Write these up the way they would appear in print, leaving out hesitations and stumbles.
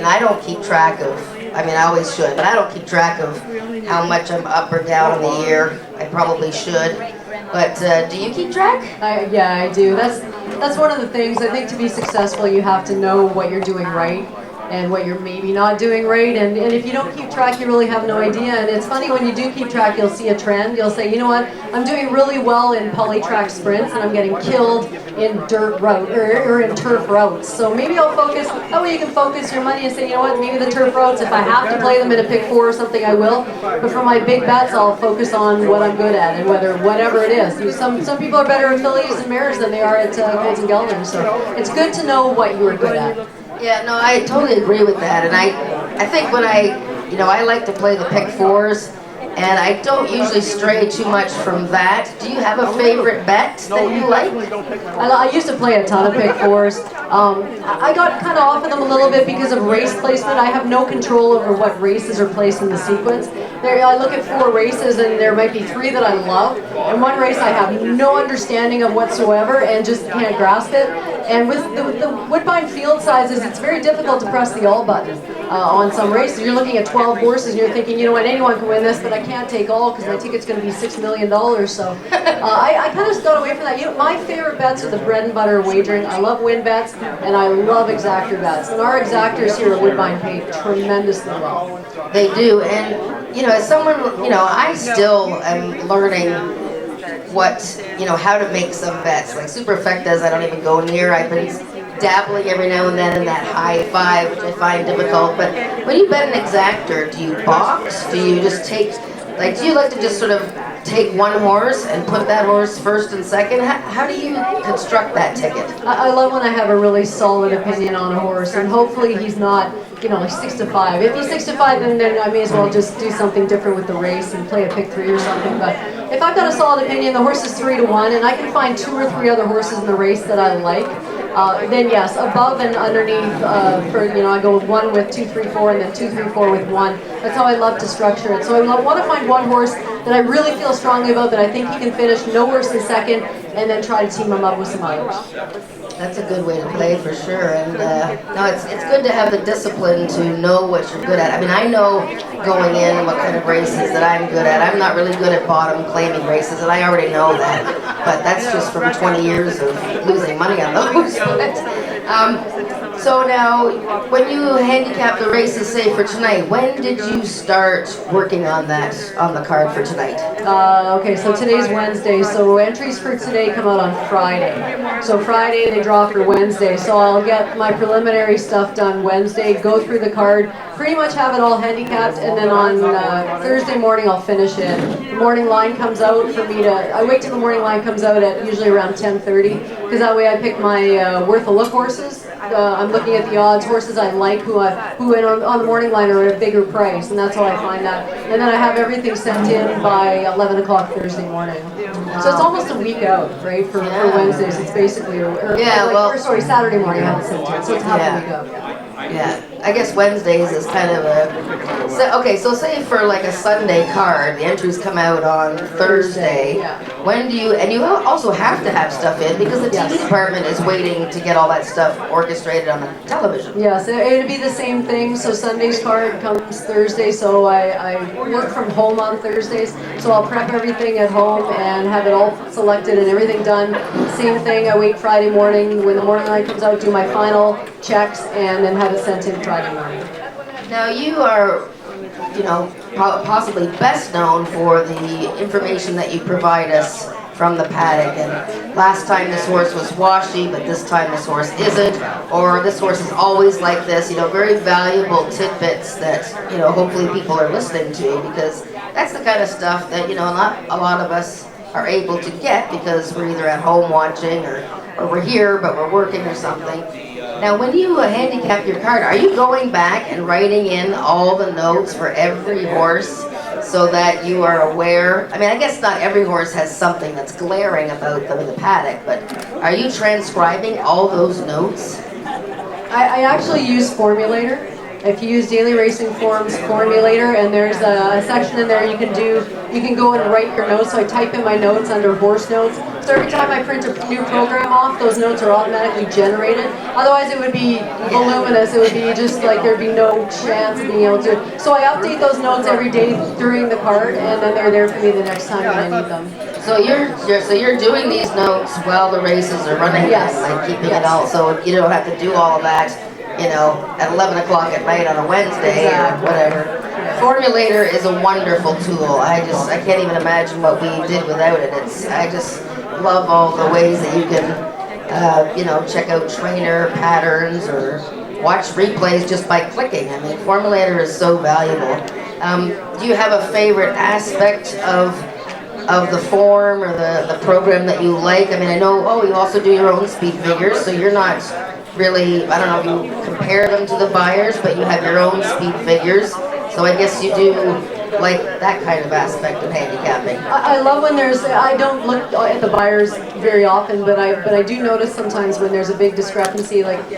mean, I don't keep track of, I mean, I always should, but I don't keep track of how much I'm up or down in the year. I probably should. But do you keep track? Yeah, I do. That's one of the things. I think to be successful, you have to know what you're doing right and what you're maybe not doing right. And if you don't keep track, you really have no idea. And it's funny, when you do keep track, you'll see a trend. You'll say, you know what, I'm doing really well in poly-track sprints, and I'm getting killed in dirt route or in turf routes. So maybe I'll focus, that way you can focus your money and say, you know what, maybe the turf routes, if I have to play them in a pick 4 or something, I will. But for my big bets, I'll focus on what I'm good at, and whatever it is. Some people are better at fillies and mares than they are at colts and geldings. So it's good to know what you're good at. Yeah, no, I totally agree with that. And I think when I like to play the pick 4s, and I don't usually stray too much from that. Do you have a favorite bet that you like? I used to play a ton of pick 4s. I got kind of off of them a little bit because of race placement. I have no control over what races are placed in the sequence. I look at 4 races, and there might be 3 that I love, and 1 race I have no understanding of whatsoever and just can't grasp it. And with the Woodbine field sizes, it's very difficult to press the all button on some races. You're looking at 12 horses, and you're thinking, you know what, anyone can win this, but I can't take all because my ticket's going to be $6 million. So I kind of got away from that. You know, my favorite bets are the bread and butter wagering. I love win bets, and I love exactor bets. And our exactors here at Woodbine pay tremendously well. They do, and you know, as someone, you know, I still am learning how to make some bets. Like Superfectas, I don't even go near. I've been dabbling every now and then in that high 5, which I find difficult. But when you bet an exactor, do you box? Do you just take, like, do you like to just sort of take one horse and put that horse first and second? How do you construct that ticket? I love when I have a really solid opinion on a horse, and hopefully he's not, you know, like 6 to 5. If he's 6 to 5, then I may as well just do something different with the race and play a pick 3 or something. But if I've got a solid opinion, the horse is 3 to 1, and I can find 2 or 3 other horses in the race that I like, then yes, above and underneath, I go 1 with 2, 3, 4, and then 2, 3, 4 with 1. That's how I love to structure it. So I want to find one horse that I really feel strongly about, that I think he can finish no worse than second, and then try to team him up with some others. That's a good way to play for sure, and no, it's good to have the discipline to know what you're good at. I mean, I know going in what kind of races that I'm good at. I'm not really good at bottom claiming races, and I already know that, but that's just from 20 years of losing money on those. So now, when you handicap the races, say for tonight, when did you start working on that, on the card for tonight? Okay, so today's Wednesday, so entries for today come out on Friday. So Friday they draw for Wednesday, so I'll get my preliminary stuff done Wednesday, go through the card, pretty much have it all handicapped, and then on Thursday morning I'll finish it. The morning line comes out for me to, I wait till the morning line comes out at usually around 10:30, because that way I pick my worth a look horses. I'm looking at the odds, horses I like who on the morning line are at a bigger price, and that's how I find that. And then I have everything sent in by 11 o'clock Thursday morning. So it's almost a week out, right, for Wednesdays. It's basically, Saturday morning I have it sent in, so it's half a week out. Yeah, I guess Wednesdays is kind of so say for like a Sunday card, the entries come out on Thursday. Yeah. When do you, and you also have to have stuff in because the TV department is waiting to get all that stuff orchestrated on the television. Yeah, so it'd be the same thing. So Sunday's card comes Thursday, so I work from home on Thursdays, so I'll prep everything at home and have it all selected and everything done. Same thing, I wait Friday morning, when the morning light comes out, do my final checks, and then have it sent in Friday morning. Now you are, possibly best known for the information that you provide us from the paddock, and last time this horse was washy, but this time this horse isn't, or this horse is always like this, very valuable tidbits that, hopefully people are listening to, because that's the kind of stuff that, not a lot of us are able to get because we're either at home watching or we're here but we're working or something. Now, when you handicap your card, are you going back and writing in all the notes for every horse so that you are aware? I mean, I guess not every horse has something that's glaring about them in the paddock, but are you transcribing all those notes? I actually use Formulator. if you use Daily Racing Forms Formulator, and there's a section in there you can go and write your notes. So I type in my notes under horse notes. So every time I print a new program off, those notes are automatically generated. Otherwise it would be voluminous. It would be just like there'd be no chance of being able to. So I update those notes every day during the card, and then they're there for me the next time when I need them. So you're doing these notes while the races are running, yes, like keeping it all, so you don't have to do all of that, at 11 o'clock at night on a Wednesday or whatever. Formulator is a wonderful tool. I can't even imagine what we did without it. I just love all the ways that you can, check out trainer patterns or watch replays just by clicking. I mean, Formulator is so valuable. Do you have a favorite aspect of the form or the program that you like? I mean, I know, you also do your own speed figures, so you're not really, I don't know if you compare them to the buyers, but you have your own speed figures, so I guess you do like that kind of aspect of handicapping. I love when I don't look at the buyers very often, but I do notice sometimes when there's a big discrepancy, like,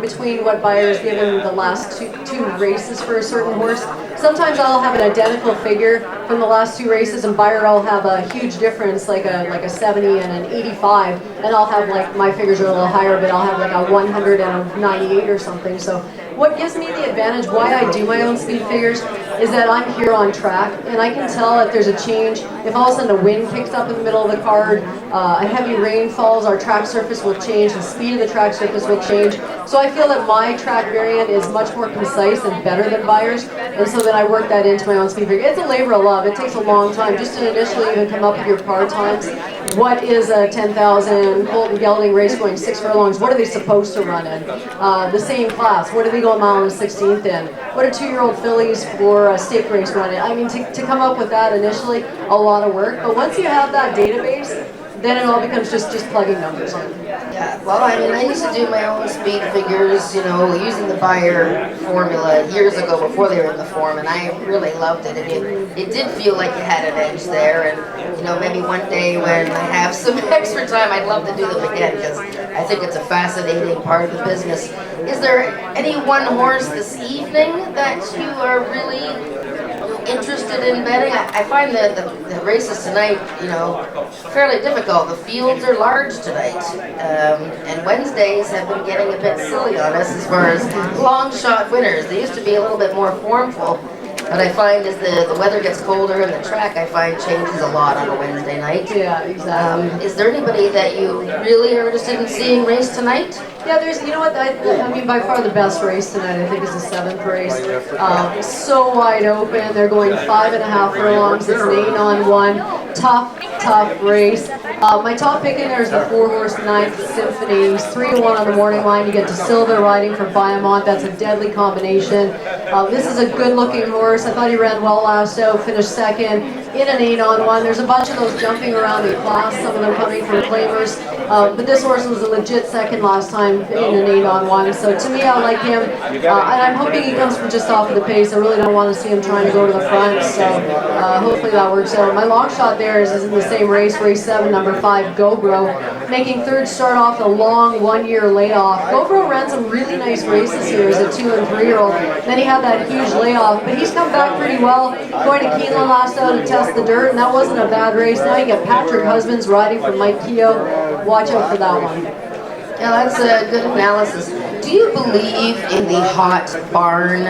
between what buyers given the last two races for a certain horse. Sometimes I'll have an identical figure from the last two races, and buyer will have a huge difference, like a 70 and an 85, and I'll have, like, my figures are a little higher, but I'll have like a 100 and a 98 or something. So what gives me the advantage, why I do my own speed figures, is that I'm here on track, and I can tell if there's a change. If all of a sudden a wind kicks up in the middle of the card, a heavy rain falls, our track surface will change, the speed of the track surface will change. So I feel that my track variant is much more concise and better than buyers, and so then I work that into my own speed figure. It's a labor of love. It takes a long time just to initially even come up with your par times. What is a 10,000 Colton Gelding race going 6 furlongs? What are they supposed to run in? The same class, what do they go a mile and a 16th in? What are 2-year-old fillies for a stake race running? I mean, to come up with that initially, a lot of work. But once you have that database, then it all becomes just plugging numbers in. Yeah, well, I mean, I used to do my own speed figures, using the buyer formula years ago before they were in the form, and I really loved it. It did feel like you had an edge there, and maybe one day when I have some extra time, I'd love to do them again, because I think it's a fascinating part of the business. Is there any one horse this evening that you are really interested in betting? I find that the races tonight, fairly difficult. The fields are large tonight, and Wednesdays have been getting a bit silly on us as far as long shot winners. They used to be a little bit more formful, but I find as the weather gets colder and the track, I find, changes a lot on a Wednesday night. Yeah, exactly. Is there anybody that you really are interested in seeing race tonight? Yeah, there's, I mean, by far the best race tonight, I think, is the 7th race. So wide open. They're going 5.5 furlongs. It's an 8-on-1. Tough race. My top pick in there is the 4-horse 9th Symphony. He's 3-1 on the morning line. You get DeSilva riding for Viamont. That's a deadly combination. This is a good-looking horse. I thought he ran well last out, finished second in an 8-on-1. There's a bunch of those jumping around in class, some of them coming from claimers. But this horse was a legit second last time in an 8-on-1. So to me, I like him. And I'm hoping he comes from just off of the pace. I really don't want to see him trying to go to the front. So hopefully that works out. My long shot there is in the same race, race 7, number 5, GoBro, making third start off a long 1-year layoff. GoBro ran some really nice races here as a 2- and 3-year-old. Then he had that huge layoff, but he's come back pretty well. Going to Keeneland last out to test the dirt, and that wasn't a bad race. Now you get Patrick Husbands riding for Mike Keogh. Watch out for that one. Yeah, that's a good analysis. Do you believe in the hot barn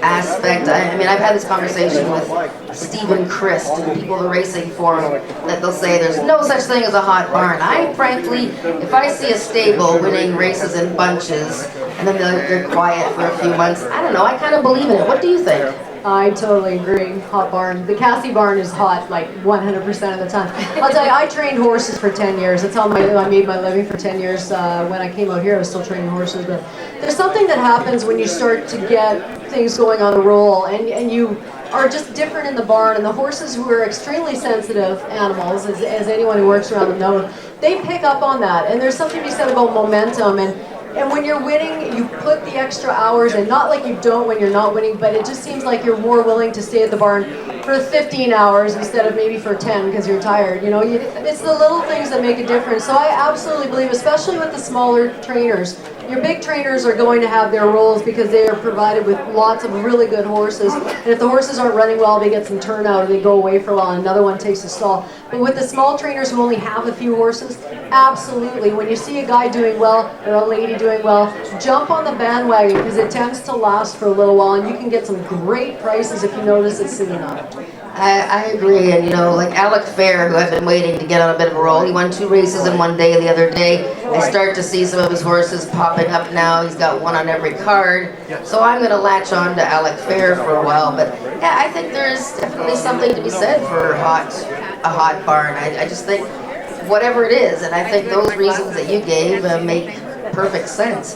aspect? I mean, I've had this conversation with Stephen Christ and people in the racing forum that they'll say there's no such thing as a hot barn. I frankly, if I see a stable winning races in bunches and then they're quiet for a few months, I don't know, I kind of believe in it. What do you think? I totally agree. Hot barn. The Cassie barn is hot like 100% of the time. I'll tell you, I trained horses for 10 years. That's how I made my living for 10 years. When I came out here, I was still training horses. But there's something that happens when you start to get things going on a roll, and you are just different in the barn. And the horses, who are extremely sensitive animals, as anyone who works around them knows, they pick up on that. And there's something to be said about momentum. And when you're winning, you put the extra hours in. Not like you don't when you're not winning, but it just seems like you're more willing to stay at the barn for 15 hours instead of maybe for 10 because you're tired. It's the little things that make a difference. So I absolutely believe, especially with the smaller trainers, Your big trainers are going to have their roles because they are provided with lots of really good horses. And if the horses aren't running well, they get some turnout or they go away for a while and another one takes a stall. But with the small trainers who only have a few horses, absolutely. When you see a guy doing well or a lady doing well, jump on the bandwagon because it tends to last for a little while and you can get some great prices if you notice it soon enough. I agree, and you know, like Alec Fair, who I've been waiting to get on a bit of a roll, he won 2 races in one day the other day. I start to see some of his horses popping up now. He's got one on every card. So I'm going to latch on to Alec Fair for a while. But yeah, I think there's definitely something to be said for a hot barn. I just think whatever it is, and I think those reasons that you gave make perfect sense.